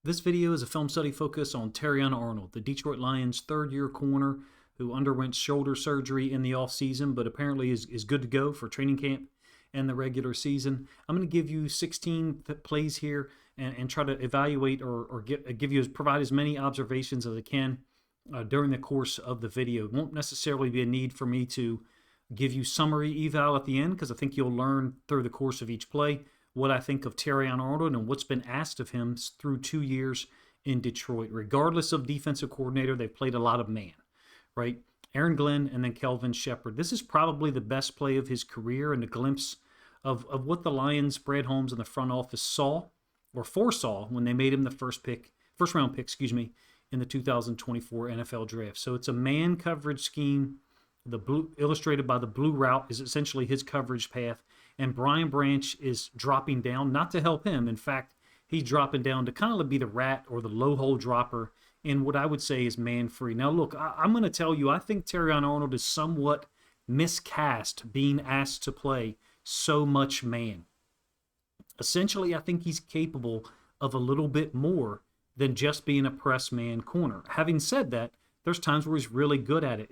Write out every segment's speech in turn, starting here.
This video is a film study focus on Terrion Arnold, the Detroit Lions' third-year corner who underwent shoulder surgery in the offseason, but apparently is good to go for training camp and the regular season. I'm going to give you 16 plays here and try to evaluate or provide as many observations as I can during the course of the video. It won't necessarily be a need for me to give you summary eval at the end, because I think you'll learn through the course of each play what I think of Terrion Arnold and what's been asked of him through 2 years in Detroit. Regardless of defensive coordinator, they've played a lot of man, right? Aaron Glenn and then Kelvin Shepherd. This is probably the best play of his career and a glimpse of what the Lions, Brad Holmes, and the front office saw or foresaw when they made him the first round pick, in the 2024 NFL draft. So it's a man coverage scheme. The blue, illustrated by the blue route, is essentially his coverage path. And Brian Branch is dropping down, not to help him. In fact, he's dropping down to kind of be the rat or the low hole dropper in what I would say is man-free. Now, look, I'm going to tell you, I think Terrion Arnold is somewhat miscast being asked to play so much man. Essentially, I think he's capable of a little bit more than just being a press man corner. Having said that, there's times where he's really good at it.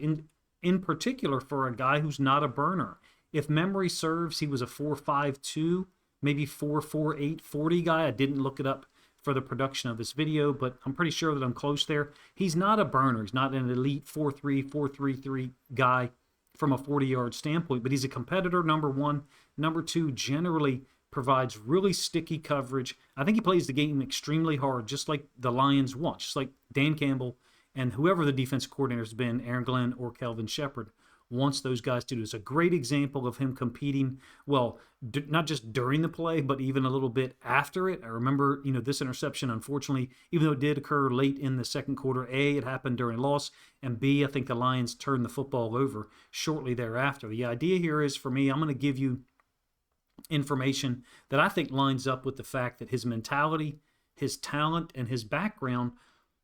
In particular, for a guy who's not a burner. If memory serves, he was a 4.52, maybe 4.48 40 guy. I didn't look it up for the production of this video, but I'm pretty sure that I'm close there. He's not a burner. He's not an elite 4.3, 4.33 guy from a 40-yard standpoint, but he's a competitor, number one. Number two, generally provides really sticky coverage. I think he plays the game extremely hard, just like the Lions want, just like Dan Campbell and whoever the defense coordinator has been, Aaron Glenn or Kelvin Shepherd, wants those guys to do. It's a great example of him competing, well, not just during the play, but even a little bit after it. I remember, this interception, unfortunately, even though it did occur late in the second quarter, A, it happened during loss, and B, I think the Lions turned the football over shortly thereafter. The idea here is, for me, I'm going to give you information that I think lines up with the fact that his mentality, his talent, and his background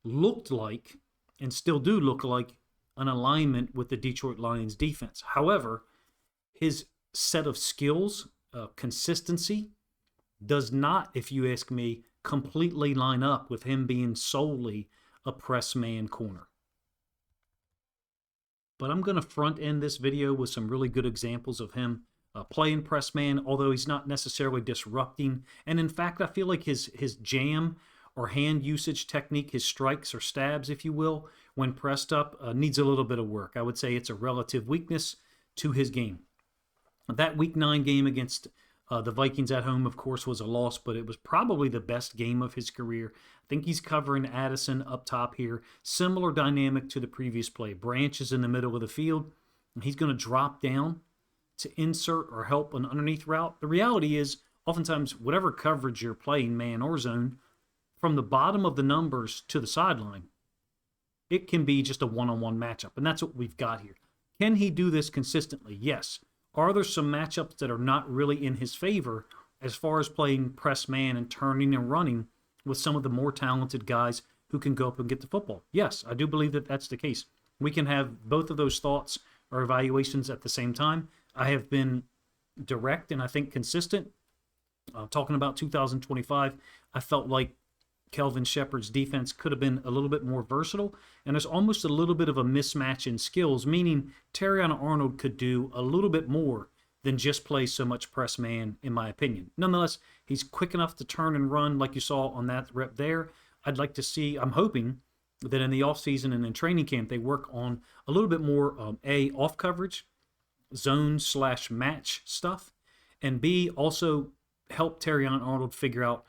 looked like, and still do look like, an alignment with the Detroit Lions defense. However, his set of skills, consistency, does not, if you ask me, completely line up with him being solely a press man corner. But I'm going to front end this video with some really good examples of him playing press man, although he's not necessarily disrupting. And in fact, I feel like his jam or hand usage technique, his strikes or stabs, if you will, when pressed up, needs a little bit of work. I would say it's a relative weakness to his game. That Week 9 game against the Vikings at home, of course, was a loss, but it was probably the best game of his career. I think he's covering Addison up top here. Similar dynamic to the previous play. Branch is in the middle of the field, and he's going to drop down to insert or help an underneath route. The reality is, oftentimes, whatever coverage you're playing, man or zone, from the bottom of the numbers to the sideline, it can be just a one-on-one matchup, and that's what we've got here. Can he do this consistently? Yes. Are there some matchups that are not really in his favor as far as playing press man and turning and running with some of the more talented guys who can go up and get the football? Yes, I do believe that that's the case. We can have both of those thoughts or evaluations at the same time. I have been direct and I think consistent. Talking about 2025, I felt like Kelvin Shepherd's defense could have been a little bit more versatile, and there's almost a little bit of a mismatch in skills, meaning Terrion Arnold could do a little bit more than just play so much press man, in my opinion. Nonetheless, he's quick enough to turn and run like you saw on that rep there. I'd like to see, I'm hoping that in the offseason and in training camp, they work on a little bit more off coverage, zone/match stuff, and B, also help Terrion Arnold figure out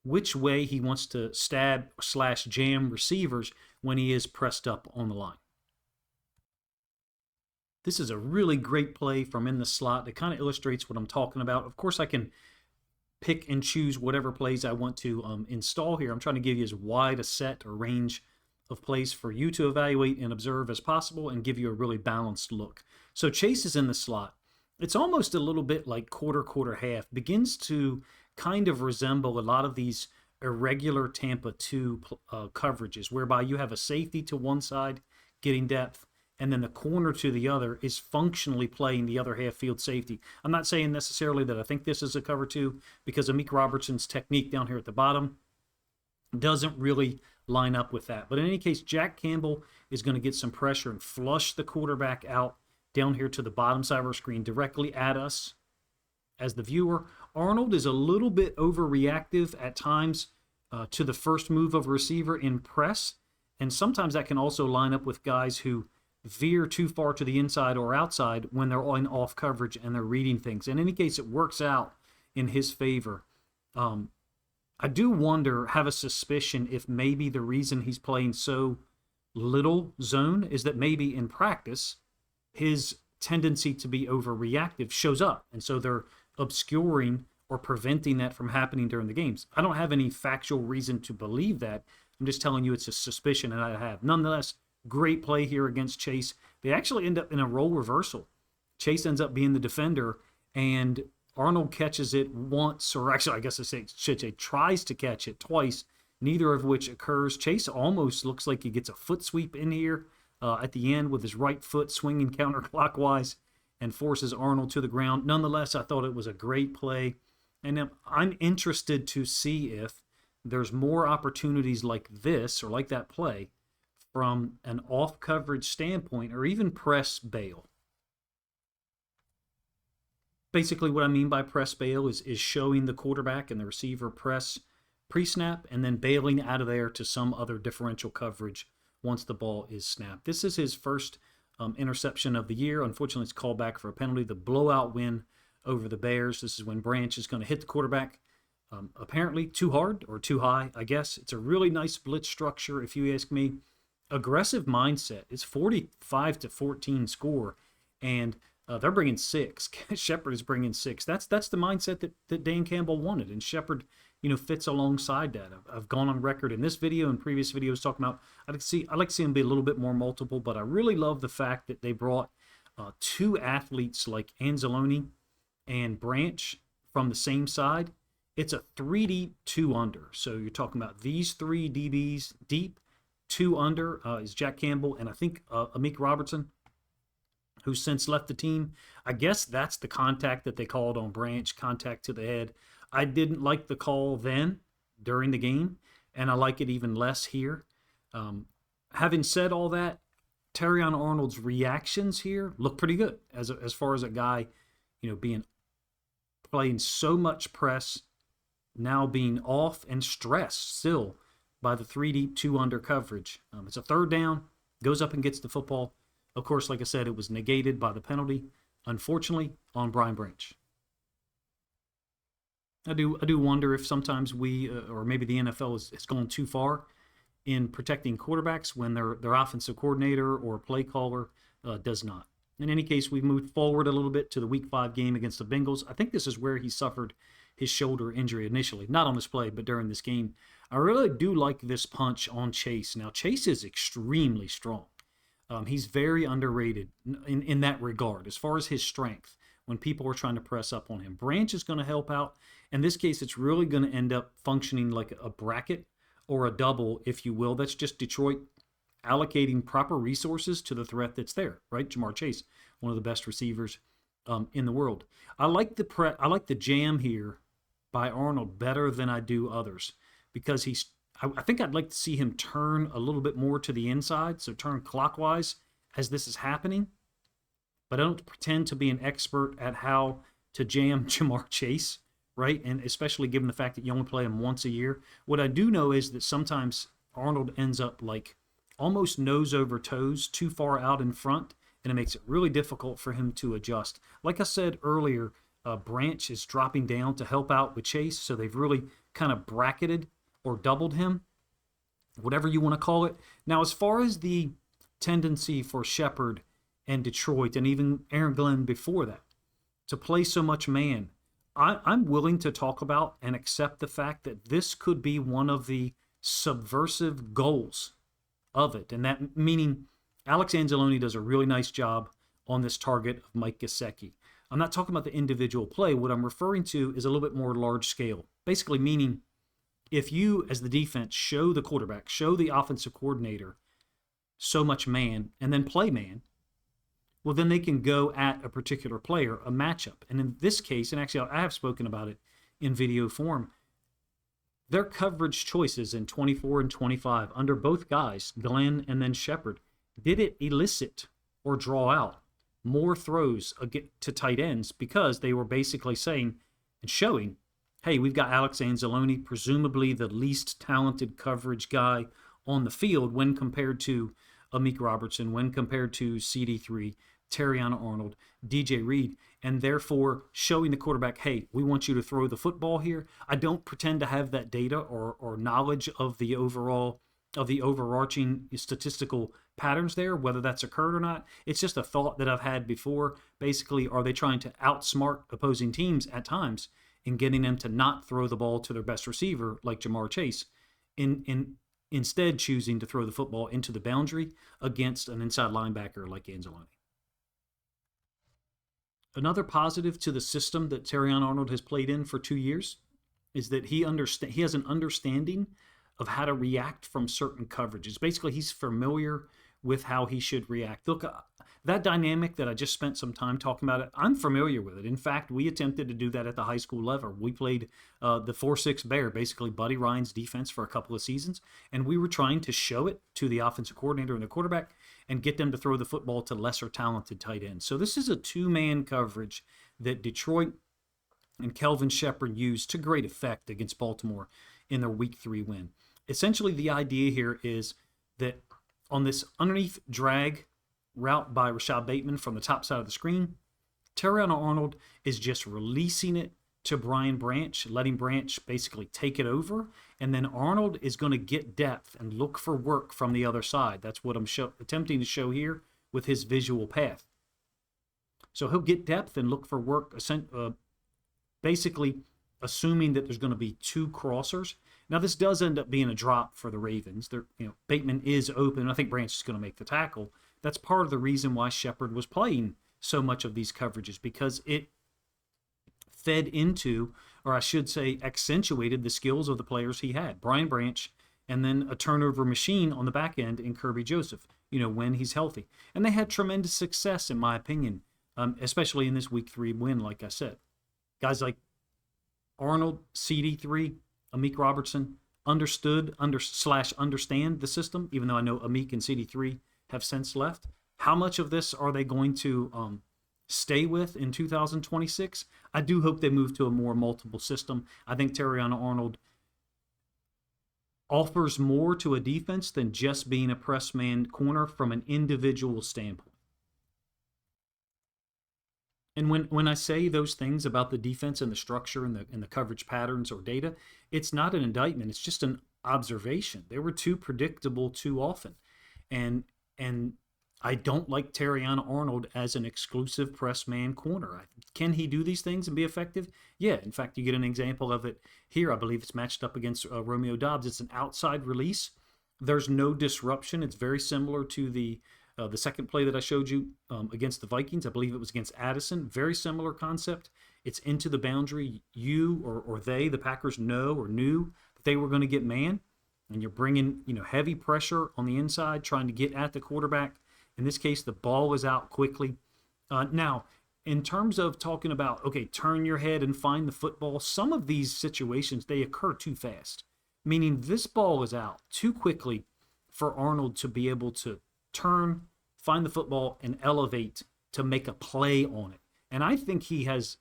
which way he wants to stab/jam receivers when he is pressed up on the line. This is a really great play from in the slot. It kind of illustrates what I'm talking about. Of course, I can pick and choose whatever plays I want to install here. I'm trying to give you as wide a set or range of plays for you to evaluate and observe as possible and give you a really balanced look. So Chase is in the slot. It's almost a little bit like quarter, half. Begins to kind of resemble a lot of these irregular Tampa 2 coverages, whereby you have a safety to one side getting depth, and then the corner to the other is functionally playing the other half field safety. I'm not saying necessarily that I think this is a cover 2 because of Meek Robertson's technique down here at the bottom. doesn't really line up with that. But in any case, Jack Campbell is going to get some pressure and flush the quarterback out down here to the bottom side of our screen directly at us as the viewer. Arnold is a little bit overreactive at times to the first move of a receiver in press, and sometimes that can also line up with guys who veer too far to the inside or outside when they're in off coverage and they're reading things. In any case, it works out in his favor. I do wonder, have a suspicion, if maybe the reason he's playing so little zone is that maybe in practice his tendency to be overreactive shows up, and so they're obscuring or preventing that from happening during the games. I don't have any factual reason to believe that. I'm just telling you it's a suspicion that I have. Nonetheless, great play here against Chase. They actually end up in a role reversal. Chase ends up being the defender, and Arnold catches it once, or actually I guess I should say tries to catch it twice, neither of which occurs. Chase almost looks like he gets a foot sweep in here at the end with his right foot swinging counterclockwise and forces Arnold to the ground. Nonetheless, I thought it was a great play. And I'm interested to see if there's more opportunities like this or like that play from an off-coverage standpoint or even press bail. Basically, what I mean by press bail is showing the quarterback and the receiver press pre-snap and then bailing out of there to some other differential coverage once the ball is snapped. This is his first interception of the year. Unfortunately, it's called back for a penalty. The blowout win over the Bears. This is when Branch is going to hit the quarterback apparently too hard or too high, I guess. It's a really nice blitz structure, if you ask me. Aggressive mindset. It's 45-14 score, and they're bringing 6. Shepard is bringing 6. That's the mindset that Dan Campbell wanted, and Shepard, fits alongside that. I've gone on record in this video and previous videos talking about I'd like to see him be a little bit more multiple, but I really love the fact that they brought 2 athletes like Anzalone and Branch from the same side. It's a 3 deep, 2 under. So you're talking about these 3 DBs deep, 2 under is Jack Campbell, and I think Amik Robertson, who's since left the team. I guess that's the contact that they called on Branch, contact to the head. I didn't like the call then during the game, and I like it even less here. Having said all that, Terrion Arnold's reactions here look pretty good as far as a guy, playing so much press, now being off and stressed still by the 3 deep, 2 under coverage. It's a 3rd down, goes up and gets the football. Of course, like I said, it was negated by the penalty, unfortunately, on Brian Branch. I do wonder if sometimes we, or maybe the NFL has gone too far in protecting quarterbacks when their offensive coordinator or play caller does not. In any case, we've moved forward a little bit to the Week 5 game against the Bengals. I think this is where he suffered his shoulder injury initially, not on this play, but during this game. I really do like this punch on Chase. Now, Chase is extremely strong. He's very underrated in that regard, as far as his strength when people are trying to press up on him. Branch is going to help out. In this case, it's really going to end up functioning like a bracket or a double, if you will. That's just Detroit allocating proper resources to the threat that's there, right? Jamar Chase, one of the best receivers in the world. I like the jam here by Arnold better than I do others, because I think I'd like to see him turn a little bit more to the inside, so turn clockwise as this is happening. But I don't pretend to be an expert at how to jam Jamar Chase, right? And especially given the fact that you only play him once a year. What I do know is that sometimes Arnold ends up like almost nose over toes, too far out in front, and it makes it really difficult for him to adjust. Like I said earlier, Branch is dropping down to help out with Chase, so they've really kind of bracketed or doubled him, whatever you want to call it. Now, as far as the tendency for Shepard and Detroit, and even Aaron Glenn before that, to play so much man, I'm willing to talk about and accept the fact that this could be one of the subversive goals of it. And that meaning Alex Anzalone does a really nice job on this target of Mike Gesicki. I'm not talking about the individual play. What I'm referring to is a little bit more large scale. Basically meaning if you, as the defense, show the quarterback, show the offensive coordinator so much man, and then play man, well, then they can go at a particular player, a matchup. And in this case, and actually I have spoken about it in video form, Their coverage choices in 24 and 25 under both guys, Glenn and then Shepard, did it elicit or draw out more throws to tight ends because they were basically saying and showing, hey, we've got Alex Anzalone, presumably the least talented coverage guy on the field when compared to Amik Robertson, when compared to CD3, Terrion Arnold, DJ Reed, and therefore showing the quarterback, hey, we want you to throw the football here. I don't pretend to have that data or knowledge of the overarching statistical patterns there, whether that's occurred or not. It's just a thought that I've had before. Basically, are they trying to outsmart opposing teams at times in getting them to not throw the ball to their best receiver like Jamar Chase, instead choosing to throw the football into the boundary against an inside linebacker like Anzalone? Another positive to the system that Terrion Arnold has played in for 2 years is that he has an understanding of how to react from certain coverages. Basically, he's familiar with how he should react. Look, that dynamic that I just spent some time talking about, I'm familiar with it. In fact, we attempted to do that at the high school level. We played the 4-6 Bear, basically Buddy Ryan's defense, for a couple of seasons, and we were trying to show it to the offensive coordinator and the quarterback and get them to throw the football to lesser talented tight ends. So this is a two-man coverage that Detroit and Kelvin Shepard used to great effect against Baltimore in their Week 3 win. Essentially, the idea here is that on this underneath drag route by Rashad Bateman from the top side of the screen, Terrion Arnold is just releasing it to Brian Branch, letting Branch basically take it over, and then Arnold is going to get depth and look for work from the other side. That's what I'm attempting to show here with his visual path. So he'll get depth and look for work, basically assuming that there's going to be two crossers. Now, this does end up being a drop for the Ravens. Bateman is open. I think Branch is going to make the tackle. That's part of the reason why Shepard was playing so much of these coverages, because it fed into, or I should say accentuated, the skills of the players he had. Brian Branch, and then a turnover machine on the back end in Kirby Joseph, when he's healthy. And they had tremendous success, in my opinion, especially in this Week 3 win, like I said. Guys like Arnold, CD3, Amik Robertson understand the system, even though I know Amik and CD3 have since left. How much of this are they going to stay with in 2026? I do hope they move to a more multiple system. I think Terrion Arnold offers more to a defense than just being a press man corner from an individual standpoint. And when I say those things about the defense and the structure and the coverage patterns or data, it's not an indictment. It's just an observation. They were too predictable too often. And I don't like Terrion Arnold as an exclusive press man corner. Can he do these things and be effective? Yeah. In fact, you get an example of it here. I believe it's matched up against Romeo Doubs. It's an outside release. There's no disruption. It's very similar to the second play that I showed you against the Vikings. I believe it was against Addison. Very similar concept. It's into the boundary. You or they, the Packers, know or knew that they were going to get man, and you're bringing heavy pressure on the inside, trying to get at the quarterback. In this case, the ball was out quickly. Now, in terms of talking about, okay, turn your head and find the football, some of these situations, they occur too fast, meaning this ball is out too quickly for Arnold to be able to turn, find the football, and elevate to make a play on it. And I think he has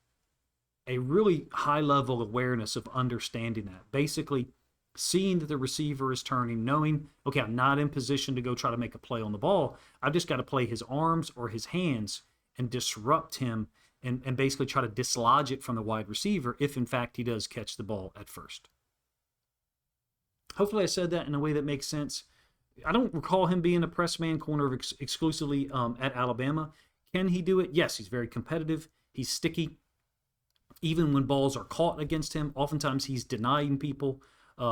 a really high level of awareness of understanding that. Basically, seeing that the receiver is turning, knowing, okay, I'm not in position to go try to make a play on the ball. I've just got to play his arms or his hands and disrupt him and basically try to dislodge it from the wide receiver if, in fact, he does catch the ball at first. Hopefully I said that in a way that makes sense. I don't recall him being a press man corner exclusively at Alabama. Can he do it? Yes, he's very competitive. He's sticky. Even when balls are caught against him, oftentimes he's denying people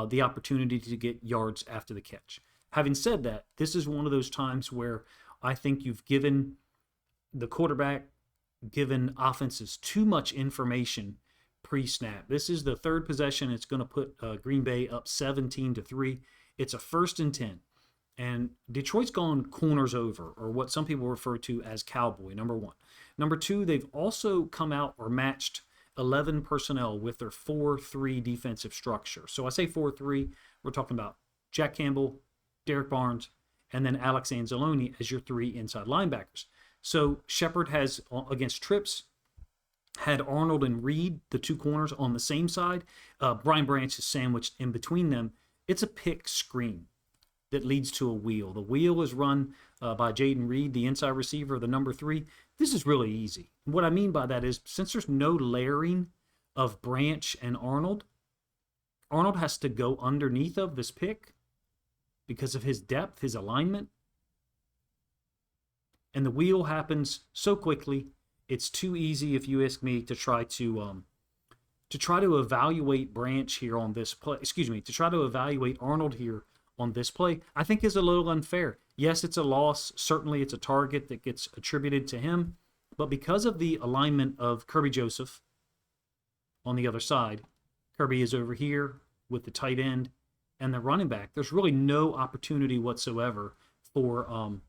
the opportunity to get yards after the catch. Having said that, this is one of those times where I think you've given the quarterback, given offenses too much information pre-snap. This is the third possession. It's going to put Green Bay up 17-3. It's a 1st and 10. And Detroit's gone corners over, or what some people refer to as cowboy, number one. Number two, they've also come out or matched 11 personnel with their 4-3 defensive structure. So I say 4-3, we're talking about Jack Campbell, Derek Barnes, and then Alex Anzalone as your 3 inside linebackers. So Shepard has, against trips, had Arnold and Reed, the 2 corners, on the same side. Brian Branch is sandwiched in between them. It's a pick screen that leads to a wheel. The wheel is run by Jaden Reed, the inside receiver, the number 3. This is really easy. What I mean by that is, since there's no layering of Branch and Arnold, Arnold has to go underneath of this pick because of his depth, his alignment. And the wheel happens so quickly, it's too easy, if you ask me, to try to evaluate Branch here on this play. To try to evaluate Arnold here on this play, I think is a little unfair. Yes, it's a loss. Certainly it's a target that gets attributed to him. But because of the alignment of Kirby Joseph on the other side, Kirby is over here with the tight end and the running back. There's really no opportunity whatsoever for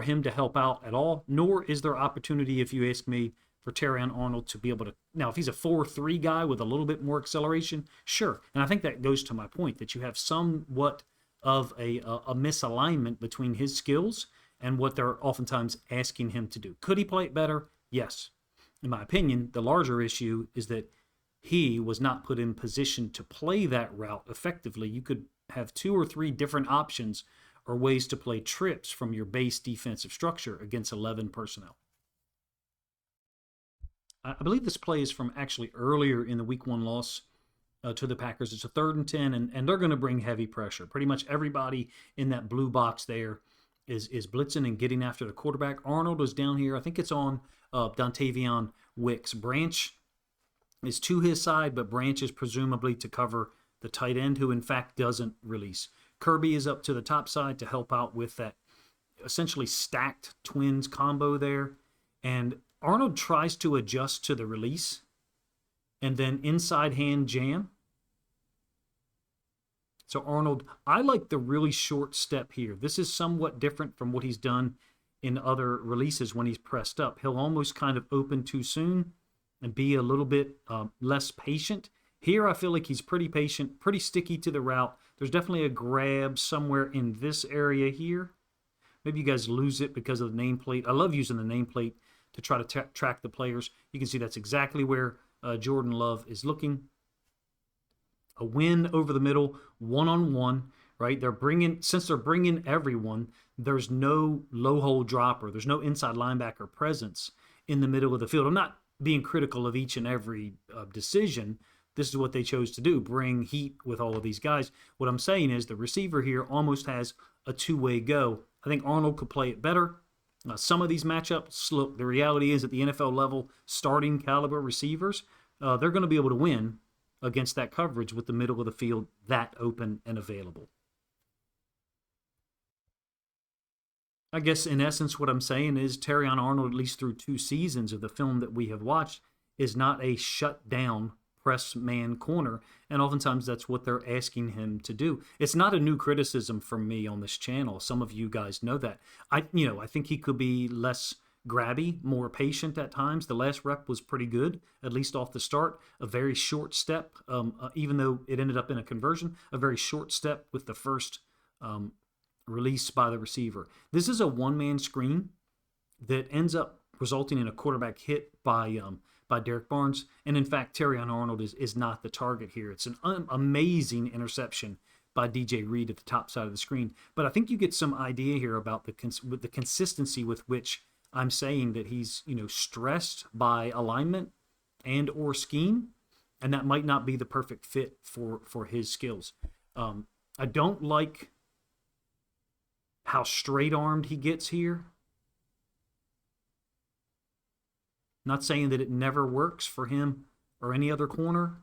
him to help out at all, nor is there opportunity, if you ask me, for Terrion Arnold to be able to. Now, if he's a 4-3 guy with a little bit more acceleration, sure. And I think that goes to my point that you have somewhat of a misalignment between his skills and what they're oftentimes asking him to do. Could he play it better? Yes. In my opinion, the larger issue is that he was not put in position to play that route effectively. You could have 2 or 3 different options or ways to play trips from your base defensive structure against 11 personnel. I believe this play is from actually earlier in the Week 1 loss to the Packers. It's a 3rd and 10, and they're going to bring heavy pressure. Pretty much everybody in that blue box there is blitzing and getting after the quarterback. Arnold is down here. I think it's on Dontavion Wicks. Branch is to his side, but Branch is presumably to cover the tight end, who in fact doesn't release. Kirby is up to the top side to help out with that essentially stacked twins combo there. And Arnold tries to adjust to the release and then inside hand jam. So Arnold, I like the really short step here. This is somewhat different from what he's done in other releases when he's pressed up. He'll almost kind of open too soon and be a little bit less patient. Here I feel like he's pretty patient, pretty sticky to the route. There's definitely a grab somewhere in this area here. Maybe you guys lose it because of the nameplate. I love using the nameplate to try to track the players. You can see that's exactly where Jordan Love is looking. A win over the middle, one-on-one, right? Since they're bringing everyone, there's no low hole dropper. There's no inside linebacker presence in the middle of the field. I'm not being critical of each and every decision. This is what they chose to do, bring heat with all of these guys. What I'm saying is the receiver here almost has a 2-way go. I think Arnold could play it better. Some of these matchups, look, the reality is at the NFL level, starting caliber receivers, they're going to be able to win against that coverage with the middle of the field that open and available. I guess in essence what I'm saying is Terrion Arnold, at least through 2 seasons of the film that we have watched, is not a shut-down press man corner, and oftentimes that's what they're asking him to do. It's not a new criticism from me on this channel. Some of you guys know that. I think he could be less grabby, more patient at times. The last rep was pretty good, at least off the start. A very short step, even though it ended up in a conversion, a very short step with the first release by the receiver. This is a one-man screen that ends up resulting in a quarterback hit by Derek Barnes. And in fact, Terrion Arnold is not the target here. It's an amazing interception by DJ Reed at the top side of the screen. But I think you get some idea here about the consistency with which I'm saying that he's stressed by alignment and or scheme, and that might not be the perfect fit for his skills. I don't like how straight-armed he gets here. Not saying that it never works for him or any other corner.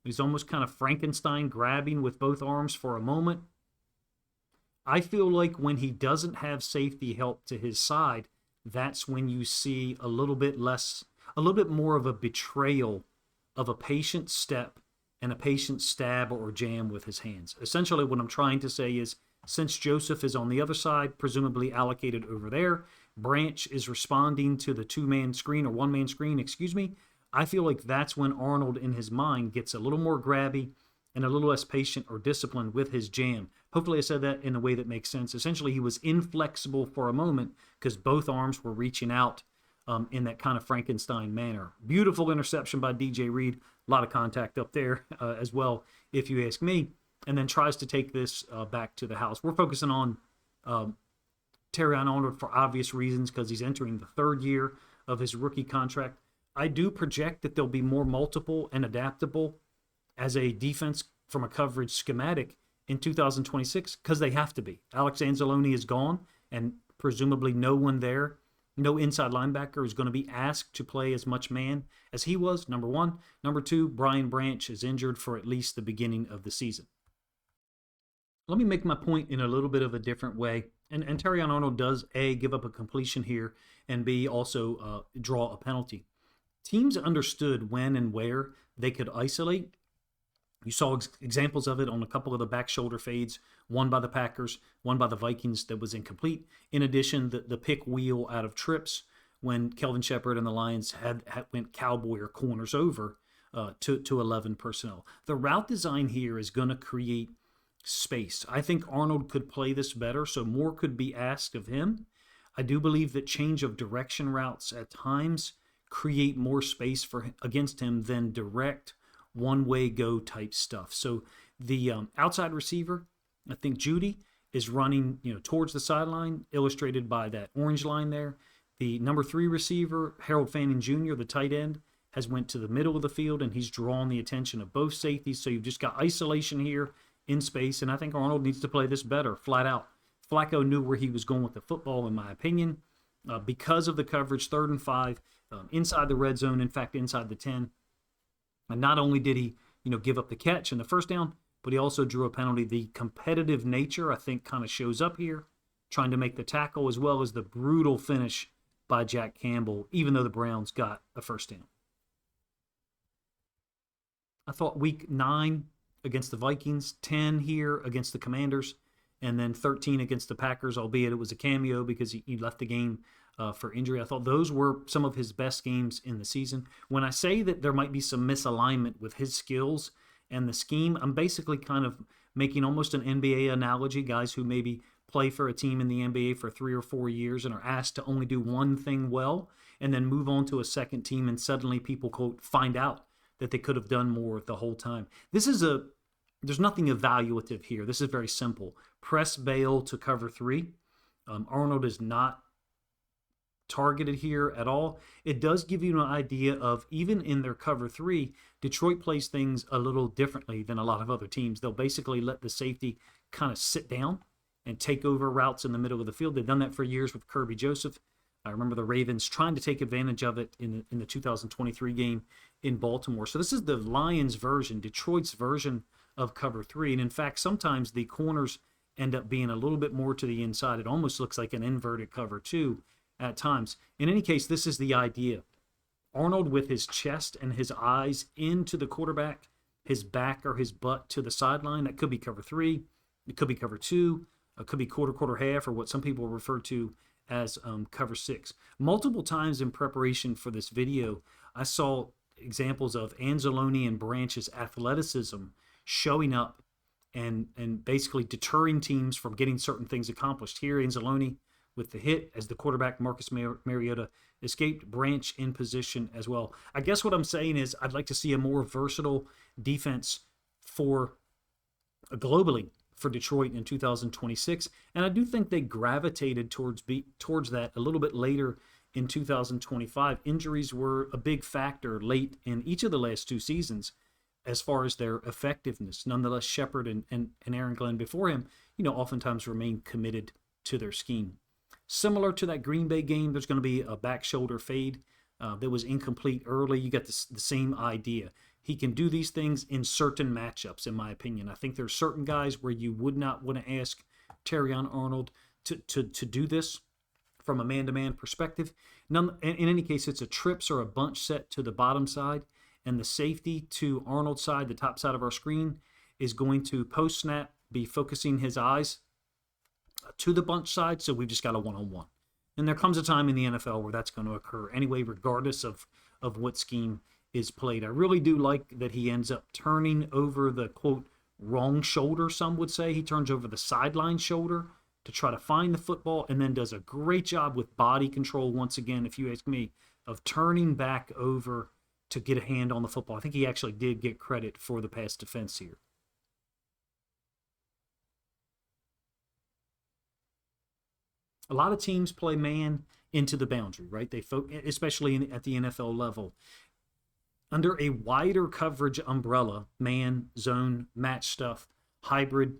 He's almost kind of Frankenstein grabbing with both arms for a moment. I feel like when he doesn't have safety help to his side, that's when you see a little bit more of a betrayal of a patient step and a patient stab or jam with his hands. Essentially what I'm trying to say is, since Joseph is on the other side, presumably allocated over there, Branch is responding to the 2-man screen or 1-man screen, I feel like that's when Arnold in his mind gets a little more grabby and a little less patient or disciplined with his jam. Hopefully I said that in a way that makes sense. Essentially, he was inflexible for a moment because both arms were reaching out in that kind of Frankenstein manner. Beautiful interception by DJ Reed. A lot of contact up there as well, if you ask me. And then tries to take this back to the house. We're focusing on Terrion Arnold for obvious reasons because he's entering the third year of his rookie contract. I do project that they'll be more multiple and adaptable as a defense from a coverage schematic in 2026 because they have to be. Alex Anzalone is gone, and presumably no one there, no inside linebacker is going to be asked to play as much man as he was, number one. Number two, Brian Branch is injured for at least the beginning of the season. Let me make my point in a little bit of a different way. And Terrion Arnold does, A, give up a completion here, and B, also draw a penalty. Teams understood when and where they could isolate. You saw examples of it on a couple of the back shoulder fades, one by the Packers, one by the Vikings that was incomplete. In addition, the pick wheel out of trips when Kelvin Shepard and the Lions had went cowboy or corners over to 11 personnel. The route design here is going to create space. I think Arnold could play this better, so more could be asked of him. I do believe that change of direction routes at times create more space against him than direct one-way go type stuff. So the outside receiver, I think Judy is running towards the sideline, illustrated by that orange line there. The number 3 receiver, Harold Fanning Jr., the tight end, has went to the middle of the field, and he's drawn the attention of both safeties. So you've just got isolation here in space, and I think Arnold needs to play this better, flat out. Flacco knew where he was going with the football, in my opinion, because of the coverage, 3rd and 5, inside the red zone, in fact, inside the 10. And not only did he, give up the catch and the first down, but he also drew a penalty. The competitive nature, I think, kind of shows up here, trying to make the tackle, as well as the brutal finish by Jack Campbell, even though the Browns got a first down. I thought week 9 against the Vikings, 10 here against the Commanders, and then 13 against the Packers, albeit it was a cameo because he left the game for injury. I thought those were some of his best games in the season. When I say that there might be some misalignment with his skills and the scheme, I'm basically kind of making almost an NBA analogy, guys who maybe play for a team in the NBA for 3 or 4 years and are asked to only do one thing well and then move on to a second team, and suddenly people, quote, find out that they could have done more the whole time. There's nothing evaluative here. This is very simple. Press bail to cover 3. Arnold is not targeted here at all. It does give you an idea of, even in their cover 3, Detroit plays things a little differently than a lot of other teams. They'll basically let the safety kind of sit down and take over routes in the middle of the field. They've done that for years with Kirby Joseph. I remember the Ravens trying to take advantage of it in the 2023 game in Baltimore. So this is the Lions version, Detroit's version of cover 3. And in fact, sometimes the corners end up being a little bit more to the inside. It almost looks like an inverted cover 2 at times. In any case, this is the idea. Arnold with his chest and his eyes into the quarterback, his back or his butt to the sideline. That could be cover 3. It could be cover 2. It could be quarter, half, or what some people refer to as cover 6. Multiple times in preparation for this video, I saw examples of Anzalone and Branch's athleticism showing up and basically deterring teams from getting certain things accomplished. Here, Anzalone with the hit as the quarterback, Marcus Mariota, escaped. Branch in position as well. I guess what I'm saying is I'd like to see a more versatile defense for globally for Detroit in 2026, and I do think they gravitated towards that a little bit later in 2025. Injuries were a big factor late in each of the last 2 seasons as far as their effectiveness. Nonetheless, Shepard and Aaron Glenn before him, oftentimes remain committed to their scheme. Similar to that Green Bay game, there's going to be a back shoulder fade that was incomplete early. You got the same idea. He can do these things in certain matchups, in my opinion. I think there's certain guys where you would not want to ask Terrion Arnold to do this from a man-to-man perspective. In any case, it's a trips or a bunch set to the bottom side, and the safety to Arnold's side, the top side of our screen, is going to post-snap be focusing his eyes to the bunch side, so we've just got a one-on-one. And there comes a time in the NFL where that's going to occur anyway, regardless of what scheme is played. I really do like that he ends up turning over the, quote, wrong shoulder, some would say. He turns over the sideline shoulder to try to find the football, and then does a great job with body control, once again, if you ask me, of turning back over to get a hand on the football. I think he actually did get credit for the pass defense here. A lot of teams play man into the boundary, right? They especially at the NFL level. Under a wider coverage umbrella, man, zone, match stuff, hybrid,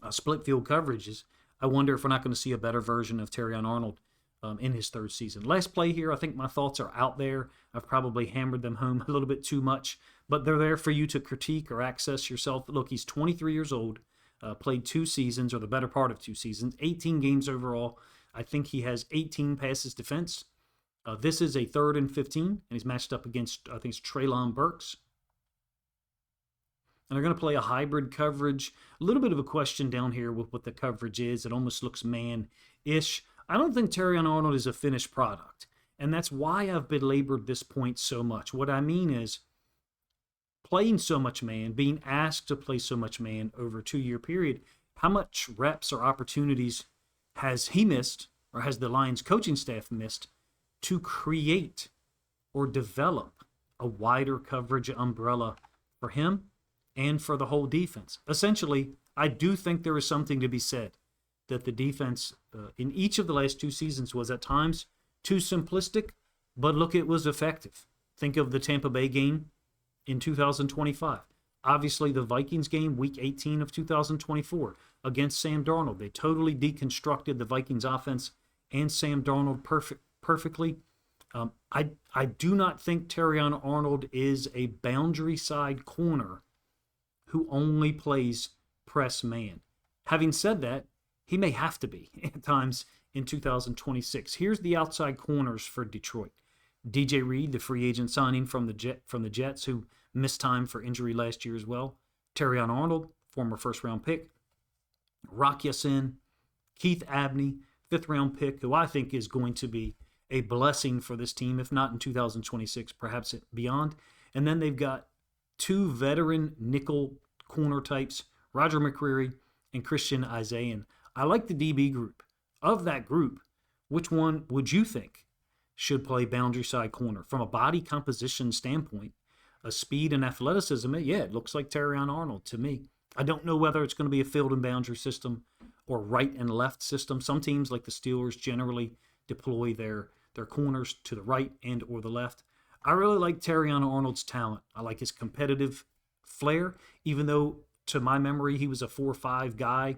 split field coverages, I wonder if we're not going to see a better version of Terrion Arnold in his third season. Last play here, I think my thoughts are out there. I've probably hammered them home a little bit too much, but they're there for you to critique or access yourself. Look, he's 23 years old, played 2 seasons, or the better part of 2 seasons, 18 games overall. I think he has 18 passes defense. This is a 3rd and 15, and he's matched up against, I think it's Treylon Burks. And they're going to play a hybrid coverage. A little bit of a question down here with what the coverage is. It almost looks man-ish. I don't think Terrion Arnold is a finished product, and that's why I've belabored this point so much. What I mean is, playing so much man, being asked to play so much man over a 2-year period, how much reps or opportunities has he missed, or has the Lions coaching staff missed, to create or develop a wider coverage umbrella for him and for the whole defense? Essentially, I do think there is something to be said that the defense in each of the last 2 seasons was at times too simplistic, but look, it was effective. Think of the Tampa Bay game in 2025. Obviously, the Vikings game, week 18 of 2024, against Sam Darnold. They totally deconstructed the Vikings offense and Sam Darnold perfectly. I do not think Terrion Arnold is a boundary side corner who only plays press man. Having said that, he may have to be at times in 2026. Here's the outside corners for Detroit. DJ Reed, the free agent signing from the Jets, who missed time for injury last year as well. Terrion Arnold, former first-round pick. Rock Ya-Sin, Keith Abney, 5th-round pick, who I think is going to be a blessing for this team, if not in 2026, perhaps beyond. And then they've got 2 veteran nickel corner types, Roger McCreary and Christian Isaiah. I like the DB group. Of that group, which one would you think should play boundary side corner? From a body composition standpoint, a speed and athleticism, it looks like Terrion Arnold to me. I don't know whether it's going to be a field and boundary system or right and left system. Some teams, like the Steelers, generally deploy their corners to the right and or the left. I really like Terrion Arnold's talent. I like his competitive flair, even though, to my memory, he was a 4-5 guy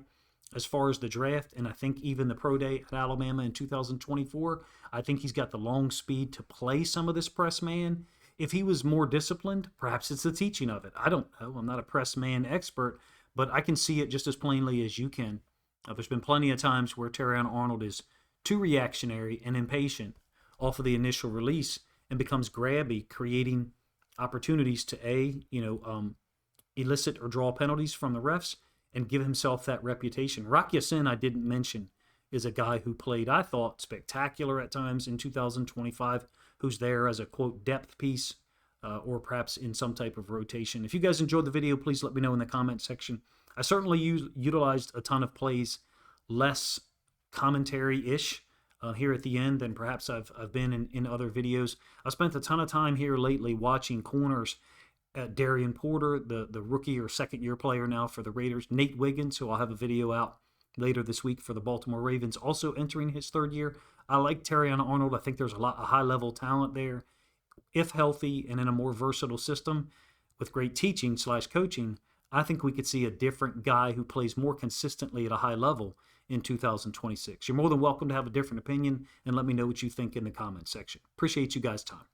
as far as the draft, and I think even the pro day at Alabama in 2024, I think he's got the long speed to play some of this press man. If he was more disciplined, perhaps it's the teaching of it. I don't know. I'm not a press man expert, but I can see it just as plainly as you can. There's been plenty of times where Terrion Arnold is too reactionary and impatient off of the initial release and becomes grabby, creating opportunities to elicit or draw penalties from the refs and give himself that reputation. Rock Ya-Sin, I didn't mention, is a guy who played, I thought, spectacular at times in 2025, who's there as a, quote, depth piece or perhaps in some type of rotation. If you guys enjoyed the video, please let me know in the comment section. I certainly utilized a ton of plays, less commentary-ish here at the end than perhaps I've been in other videos. I've spent a ton of time here lately watching corners. Darian Porter, the rookie or second-year player now for the Raiders. Nate Wiggins, who I'll have a video out later this week for the Baltimore Ravens, also entering his 3rd year. I like Terrion Arnold. I think there's a high-level talent there. If healthy and in a more versatile system with great teaching/coaching, I think we could see a different guy who plays more consistently at a high level in 2026. You're more than welcome to have a different opinion and let me know what you think in the comment section. Appreciate you guys' time.